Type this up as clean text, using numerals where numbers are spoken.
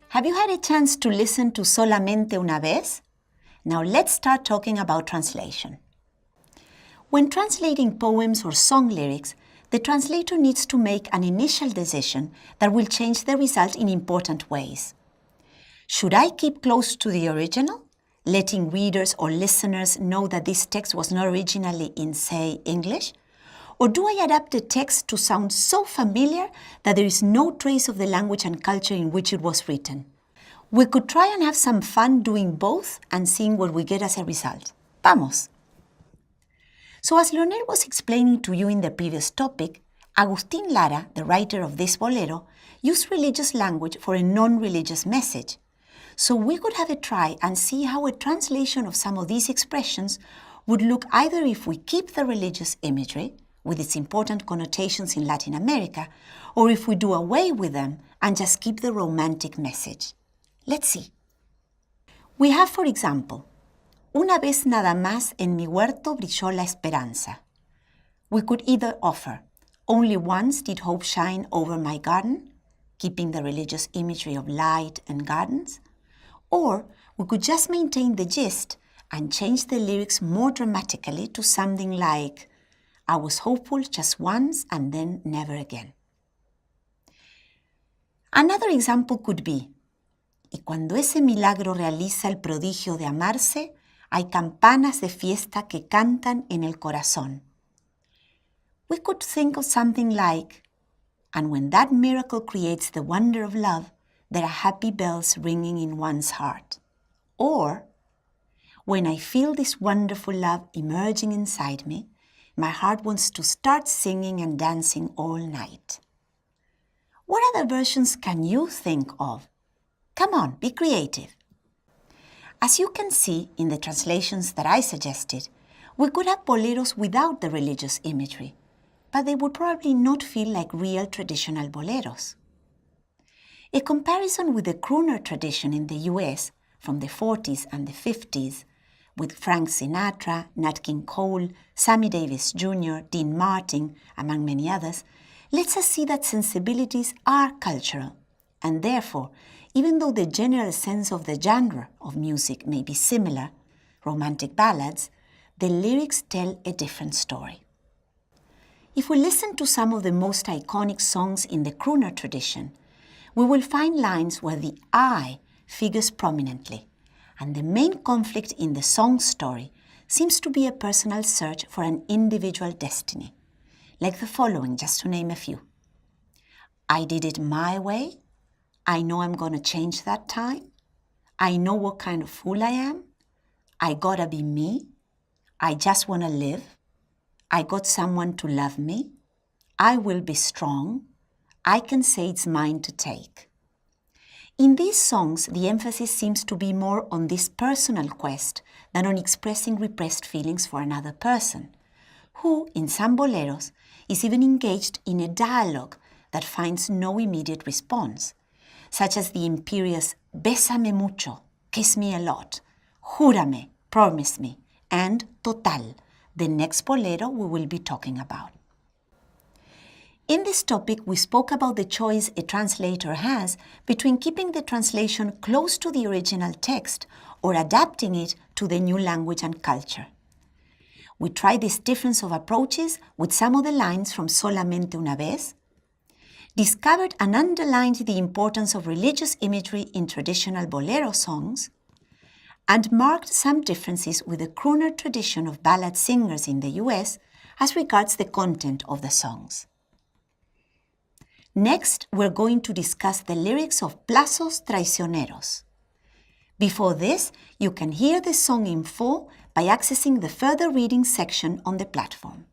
Have you had a chance to listen to Solamente una vez? Now let's start talking about translation. When translating poems or song lyrics, the translator needs to make an initial decision that will change the result in important ways. Should I keep close to the original, letting readers or listeners know that this text was not originally in, say, English? Or do I adapt the text to sound so familiar that there is no trace of the language and culture in which it was written? We could try and have some fun doing both and seeing what we get as a result. Vamos! So as Leonel was explaining to you in the previous topic, Agustín Lara, the writer of this bolero, used religious language for a non-religious message. So we could have a try and see how a translation of some of these expressions would look either if we keep the religious imagery, with its important connotations in Latin America, or if we do away with them and just keep the romantic message. Let's see. We have, for example, Una vez nada más en mi huerto brilló la esperanza. We could either offer, Only once did hope shine over my garden, keeping the religious imagery of light and gardens, or we could just maintain the gist and change the lyrics more dramatically to something like, I was hopeful just once and then never again. Another example could be, y cuando ese milagro realiza el prodigio de amarse, hay campanas de fiesta que cantan en el corazón. We could think of something like, and when that miracle creates the wonder of love, there are happy bells ringing in one's heart. Or, when I feel this wonderful love emerging inside me, my heart wants to start singing and dancing all night. What other versions can you think of? Come on, be creative. As you can see in the translations that I suggested, we could have boleros without the religious imagery, but they would probably not feel like real traditional boleros. A comparison with the crooner tradition in the US from the 40s and the 50s, with Frank Sinatra, Nat King Cole, Sammy Davis Jr., Dean Martin, among many others, lets us see that sensibilities are cultural, and therefore, even though the general sense of the genre of music may be similar, romantic ballads, the lyrics tell a different story. If we listen to some of the most iconic songs in the crooner tradition, we will find lines where the I figures prominently, and the main conflict in the song story seems to be a personal search for an individual destiny, like the following, just to name a few. I did it my way. I know I'm going to change that time. I know what kind of fool I am. I gotta be me. I just want to live. I got someone to love me. I will be strong. I can say it's mine to take. In these songs, the emphasis seems to be more on this personal quest than on expressing repressed feelings for another person, who, in some boleros, is even engaged in a dialogue that finds no immediate response, such as the imperious Bésame mucho, kiss me a lot, Júrame, promise me, and Total, the next bolero we will be talking about. In this topic, we spoke about the choice a translator has between keeping the translation close to the original text or adapting it to the new language and culture. We tried this difference of approaches with some of the lines from Solamente una vez, discovered and underlined the importance of religious imagery in traditional bolero songs, and marked some differences with the crooner tradition of ballad singers in the US as regards the content of the songs. Next, we're going to discuss the lyrics of Plazos Traicioneros. Before this, you can hear the song in full by accessing the further reading section on the platform.